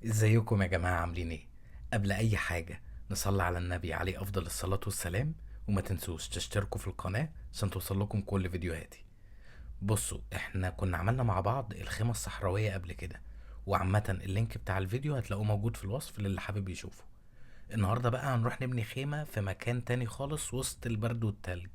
ازيكم يا جماعة عاملين ايه؟ قبل اي حاجة نصلي على النبي عليه افضل الصلاة والسلام. وما تنسوش تشتركوا في القناة عشان توصلكم كل فيديوهاتي. بصوا، احنا كنا عملنا مع بعض الخيمة الصحراوية قبل كده، وعامة اللينك بتاع الفيديو هتلاقوه موجود في الوصف للي حابب يشوفه. النهاردة بقى هنروح نبني خيمة في مكان تاني خالص وسط البرد والتلج.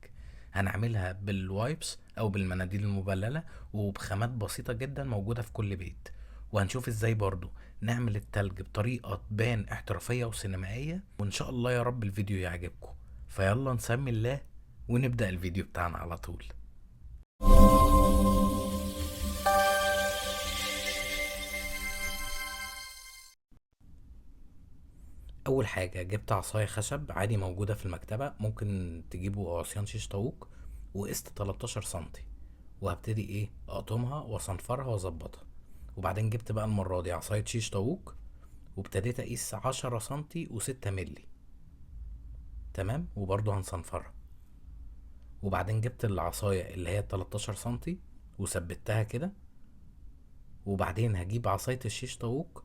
هنعملها بالوايبس او بالمناديل المبللة، وبخامات بسيطة جدا موجودة في كل بيت. وهنشوف ازاي برضو نعمل التلج بطريقة تبان احترافية وسينمائية، وان شاء الله يا رب الفيديو يعجبكم. فيلا نسمي الله ونبدأ الفيديو بتاعنا على طول. اول حاجه جبت عصايه خشب عادي موجوده في المكتبه، ممكن تجيبوا عصيان شيش طاووق، وقست 13 سنتي. وهبتدي ايه اقطمها واصنفرها واظبطها. وبعدين جبت بقى المره دي عصايه شيش طاووق، وابتديت اقيس 10 سنتي و6 ملي. تمام، وبرضه هنصنفرها. وبعدين جبت العصايه اللي هي 13 سنتي وثبتها كده. وبعدين هجيب عصايه الشيش طاووق،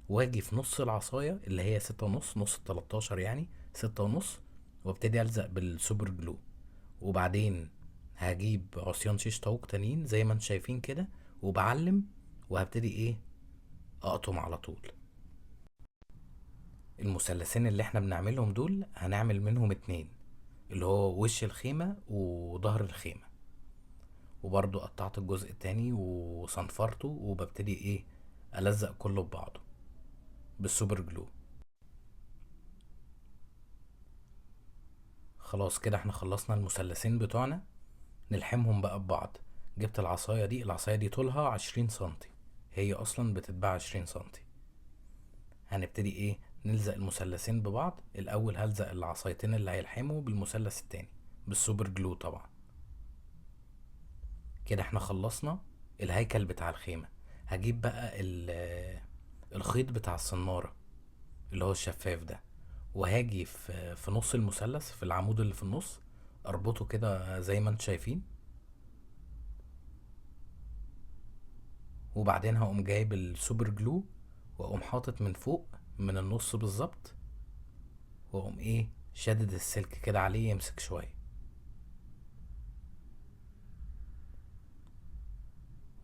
واجي في نص العصايه اللي هي 6 ونص، نص 13 يعني 6 ونص، وابتدي الزق بالسوبر جلو. وبعدين هجيب عصيان شيش طاووق تانيين زي ما انتم شايفين كده، وبعلم، وهبتدي ايه اقطم على طول. المثلثين اللي احنا بنعملهم دول هنعمل منهم اتنين، اللي هو وش الخيمة وظهر الخيمة. وبرضو قطعت الجزء التاني وصنفرته، وببتدي ايه ألزق كله ببعضه بالسوبر جلو. خلاص كده احنا خلصنا المثلثين بتوعنا، نلحمهم بقى ببعض. جبت العصاية دي طولها 20 سنتي، هي اصلا بتتباع 20 سنتي. هنبتدي ايه نلزق المثلثين ببعض. الاول هلزق العصايتين اللي هيلحموا بالمثلث التاني بالسوبر جلو طبعا. كده احنا خلصنا الهيكل بتاع الخيمة. هجيب بقى الخيط بتاع الصنارة اللي هو الشفاف ده، وهاجي في نص المثلث في العمود اللي في النص، اربطه كده زي ما انتم شايفين. وبعدين هقوم جايب السوبر جلو، واقوم حاطط من فوق من النص بالظبط، واقوم ايه شادد السلك كده عليه يمسك شويه.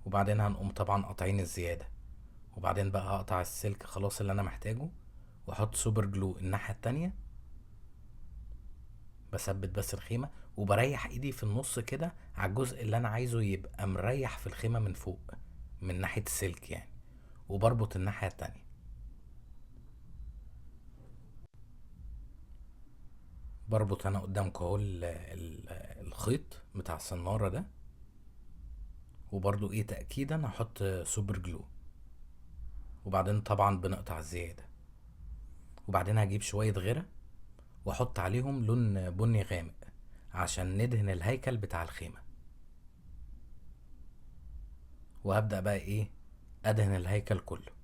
وبعدين هنقوم طبعا قاطعين الزياده. وبعدين بقى هقطع السلك خلاص اللي انا محتاجه، واحط سوبر جلو الناحيه التانية. بثبت بس الخيمه، وبريح ايدي في النص كده على الجزء اللي انا عايزه يبقى مريح في الخيمه من فوق، من ناحيه السلك يعني. وبربط الناحيه التانية. بربط انا قدامكم اهو الخيط بتاع الصناره ده. وبرضو ايه تأكيدا هحط سوبر جلو. وبعدين طبعا بنقطع الزيادة. وبعدين هجيب شوية غيرة واحط عليهم لون بني غامق عشان ندهن الهيكل بتاع الخيمة. وهبدأ بقى ايه ادهن الهيكل كله.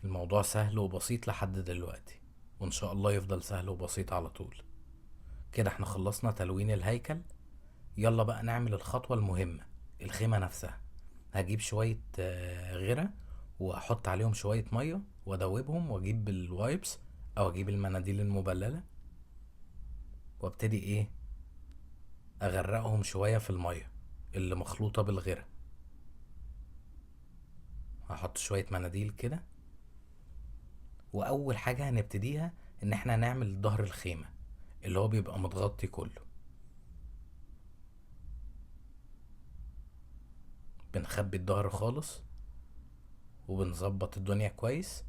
الموضوع سهل وبسيط لحد دلوقتي، وان شاء الله يفضل سهل وبسيط على طول. كده احنا خلصنا تلوين الهيكل. يلا بقى نعمل الخطوة المهمة، الخيمة نفسها. هجيب شوية غيرة، واحط عليهم شوية مية وادوبهم، واجيب الوايبس او اجيب المناديل المبللة، وابتدي ايه اغرقهم شوية في المية اللي مخلوطة بالغيرة. هحط شوية مناديل كده. واول حاجة هنبتديها ان احنا نعمل ظهر الخيمة اللي هو بيبقى متغطي كله. بنخبي الظهر خالص وبنظبط الدنيا كويس.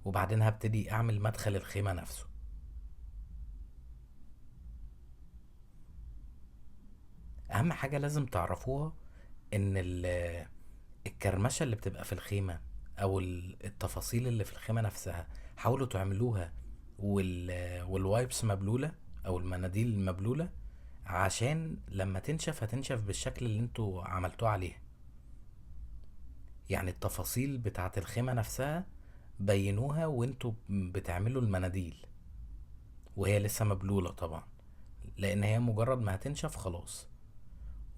وبعدين هبتدي اعمل مدخل الخيمة نفسه. اهم حاجة لازم تعرفوها ان الكرمشة اللي بتبقى في الخيمة او التفاصيل اللي في الخيمة نفسها حاولوا تعملوها والوايبس مبلولة او المناديل مبلولة، عشان لما تنشف هتنشف بالشكل اللي انتوا عملتوه عليها. يعني التفاصيل بتاعت الخيمة نفسها بينوها وانتوا بتعملوا المناديل، وهي لسه مبلولة طبعا، لان هي مجرد ما هتنشف خلاص.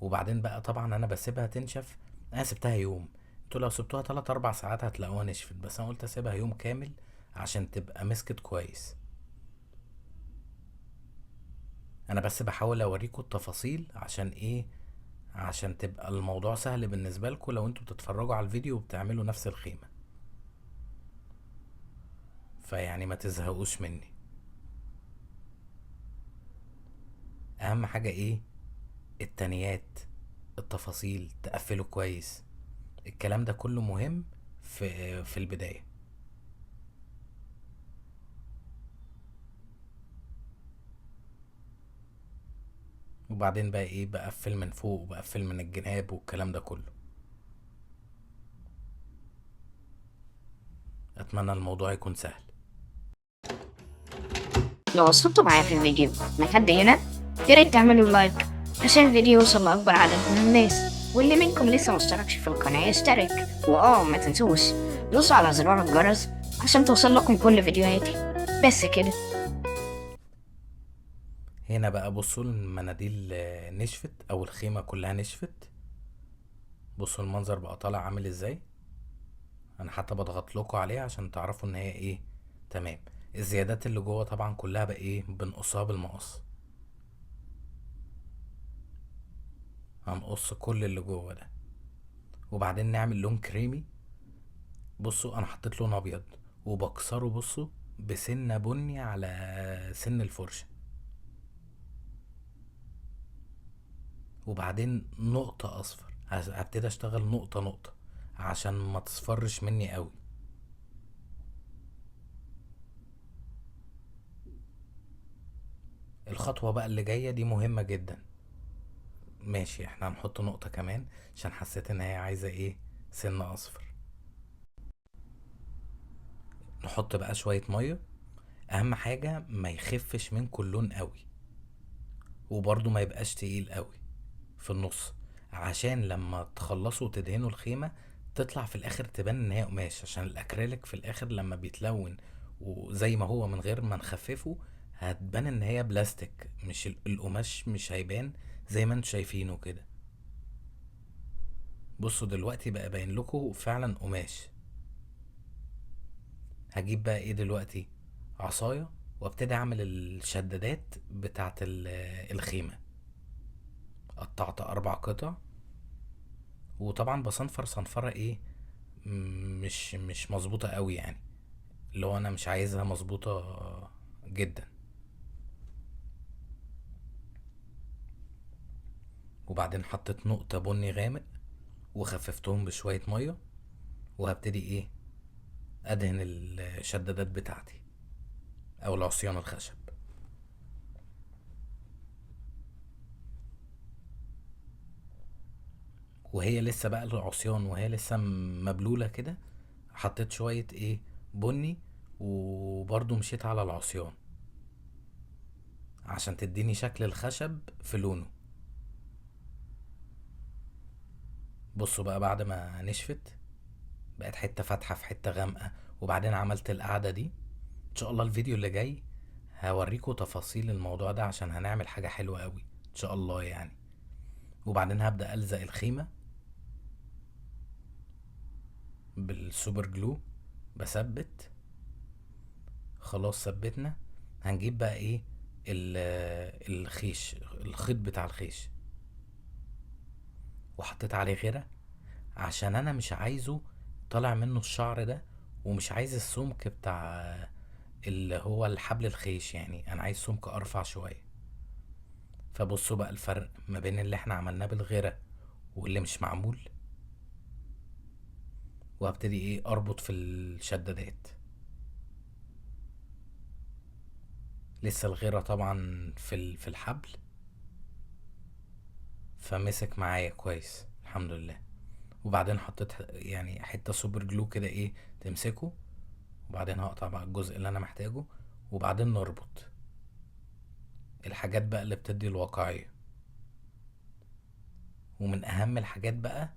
وبعدين بقى طبعا انا بسيبها تنشف. انا سبتها يوم، انتوا لو سبتوها 3 4 ساعات هتلاقوها نشفت، بس انا قلت اسيبها يوم كامل عشان تبقى مسكت كويس. انا بس بحاول اوريكم التفاصيل عشان ايه، عشان تبقى الموضوع سهل بالنسبة لكم لو انتوا بتتفرجوا على الفيديو وبتعملوا نفس الخيمة، فيعني ما تزهقوش مني. اهم حاجة ايه؟ التنيات، التفاصيل، تقفله كويس، الكلام ده كله مهم في البداية. وبعدين بقى ايه، بقفل من فوق وبقفل من الجناب والكلام ده كله. اتمنى الموضوع يكون سهل. لو وصلتوا معايا في الفيديو لحد هنا، ياريت تعملوا لايك عشان الفيديو يوصل لأكبر عدد من الناس، واللي منكم لسه مشتركش في القناة يشترك، ما تنسوش دوسوا على زرار الجرس عشان توصل لكم كل فيديوهاتي. بس كده. هنا بقى بصوا المناديل نشفت او الخيمة كلها نشفت. بصوا المنظر بقى طالع عامل ازاي. انا حتى بضغط لكم عليه عشان تعرفوا ان هي ايه، تمام. الزيادات اللي جوه طبعا كلها بقى ايه، بنقصها بالمقص. هنقص كل اللي جوه ده، وبعدين نعمل لون كريمي. بصوا انا حطيت لون ابيض وبكسره، بصوا بسنة بني على سن الفرشة، وبعدين نقطة اصفر. هبتدي اشتغل نقطة نقطة عشان ما تصفرش مني قوي. الخطوة بقى اللي جاية دي مهمة جدا. ماشي، احنا هنحط نقطة كمان عشان حسيت ان هي عايزة ايه، سن اصفر. نحط بقى شوية مية. اهم حاجة ما يخفش منكم اللون قوي، وبرضو ما يبقاش تقيل قوي في النص، عشان لما تخلصوا تدهنوا الخيمة تطلع في الاخر تبان ان هي قماش، عشان الاكريليك في الاخر لما بيتلون وزي ما هو من غير ما نخففه هتبان ان هي بلاستيك، مش القماش مش هيبان زي ما انتوا شايفينه كده. بصوا دلوقتي بقى باين لكم فعلا قماش. هجيب بقى ايه دلوقتي، عصاية، وابتدي اعمل الشدادات بتاعت الخيمة. قطعت 4 قطع، وطبعا بصنفر صنفرة ايه، مش مظبوطة قوي يعني، اللي هو انا مش عايزها مظبوطة جدا. وبعدين حطيت نقطة بني غامق وخففتهم بشوية مية، وهبتدي ايه، ادهن الشدادات بتاعتي او العصيان الخشب. وهي لسه بقى العصيان وهي لسه مبلولة كده، حطيت شوية ايه، بني، وبرضو مشيت على العصيان عشان تديني شكل الخشب في لونه. بصوا بقى بعد ما نشفت بقت حتة فاتحة في حتة غامقة، وبعدين عملت القعدة دي. ان شاء الله الفيديو اللي جاي هوريكم تفاصيل الموضوع ده عشان هنعمل حاجة حلوة قوي ان شاء الله يعني. وبعدين هبدأ ألزق الخيمة بالسوبر جلو، بثبت. خلاص ثبتنا. هنجيب بقى ايه، الخيش، الخيط بتاع الخيش، وحطيت عليه غيرة عشان انا مش عايزه طالع منه الشعر ده، ومش عايز السمك بتاع اللي هو الحبل الخيش، يعني انا عايز سمك ارفع شوية. فبصوا بقى الفرق ما بين اللي احنا عملناه بالغيرة واللي مش معمول. وهبتدي ايه، اربط في الشدادات. لسه الغيرة طبعا في الحبل، فمسك معايا كويس الحمد لله. وبعدين حطيت يعني حتة سوبر جلو كده ايه تمسكه، وبعدين هقطع بقى الجزء اللي انا محتاجه، وبعدين نربط الحاجات بقى اللي بتدي الواقعية. ومن اهم الحاجات بقى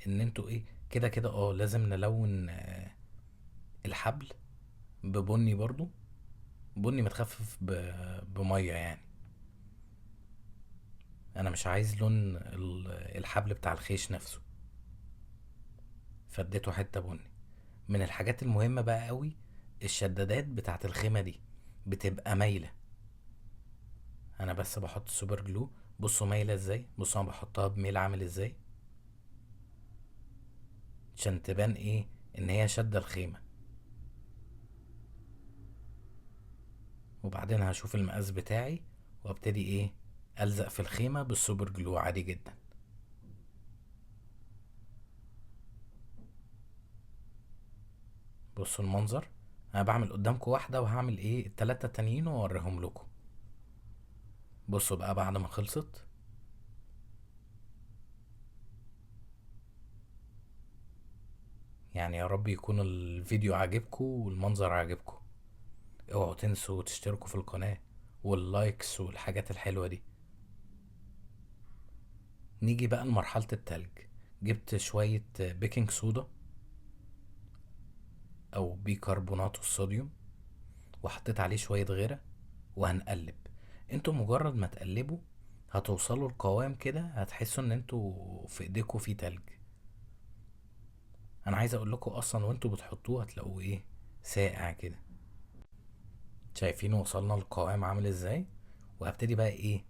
ان انتوا ايه، كده كده لازم نلون الحبل ببني برضو، بني متخفف بمية يعني. انا مش عايز لون الحبل بتاع الخيش نفسه، فاديته حتة بني. من الحاجات المهمة بقى قوي، الشدادات بتاعت الخيمة دي بتبقى مايلة. انا بس بحط السوبر جلو، بصوا مايلة ازاي، بصوا انا بحطها بميل عامل ازاي، عشان تبان ايه ان هي شادة الخيمة. وبعدين هشوف المقاس بتاعي وابتدي ايه الزق في الخيمة بالسوبر جلو عادي جدا. بصوا المنظر، انا بعمل قدامكم واحدة وهعمل ايه التلاتة التانيين واوريهم لكم. بصوا بقى بعد ما خلصت، يعني يا رب يكون الفيديو عاجبكم والمنظر عاجبكم. اوعوا تنسوا تشتركوا في القناة واللايكس والحاجات الحلوة دي. نيجي بقى لمرحلة التلج. جبت شوية بيكنج صودا او بيكربونات الصوديوم، وحطيت عليه شوية غيرة، وهنقلب. انتوا مجرد ما تقلبوا هتوصلوا لقوام كده هتحسوا ان انتوا في ايديكوا في تلج. انا عايز اقول لكم اصلا وانتوا بتحطوه هتلاقوه ايه ساقع كده. شايفين وصلنا للقوام عامل ازاي؟ وهبتدي بقى ايه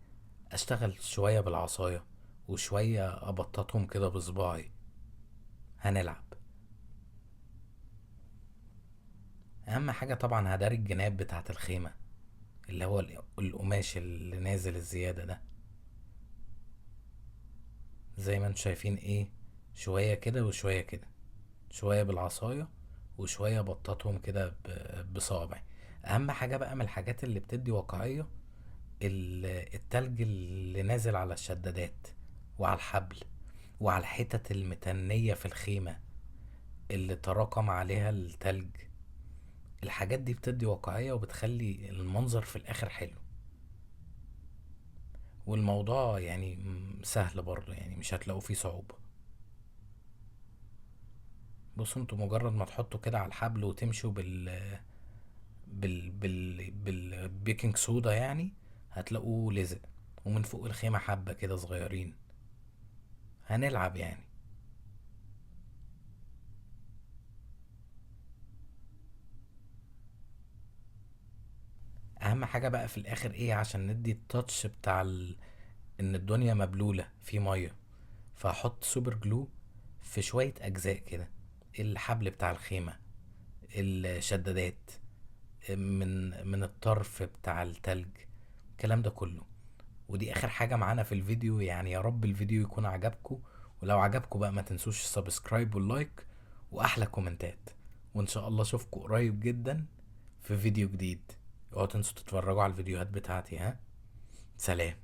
اشتغل شوية بالعصاية وشوية ابططهم كده بصباعي. هنلعب. اهم حاجة طبعا هداري الجناب بتاعت الخيمة، اللي هو القماش اللي نازل الزيادة ده. زي ما انتوا شايفين ايه، شوية كده وشوية كده، شوية بالعصاية وشوية بططهم كده بصابعي. اهم حاجة بقى من الحاجات اللي بتدي واقعية، التلج اللي نازل على الشدادات وعلى الحبل وعلى الحتت المتنية في الخيمة اللي تراكم عليها التلج. الحاجات دي بتدي واقعية وبتخلي المنظر في الاخر حلو. والموضوع يعني سهل برضه، يعني مش هتلاقوا فيه صعوبة. بصوا انتوا مجرد ما تحطوا كده على الحبل وتمشوا بالبيكنج صودا يعني هتلاقوه لزق، ومن فوق الخيمة حبة كده صغيرين. هنلعب يعني. اهم حاجة بقى في الاخر ايه عشان ندي التاتش بتاع ان الدنيا مبلولة في مية، فهحط سوبر جلو في شوية اجزاء كده، الحبل بتاع الخيمة، الشدادات، من الطرف بتاع التلج، الكلام ده كله. ودي اخر حاجة معانا في الفيديو، يعني يا رب الفيديو يكون عجبكم. ولو عجبكم بقى ما تنسوش السبسكرايب واللايك واحلى كومنتات. وان شاء الله اشوفكم قريب جدا في فيديو جديد. اوعوا تنسوا تتفرجوا على الفيديوهات بتاعتي. ها، سلام.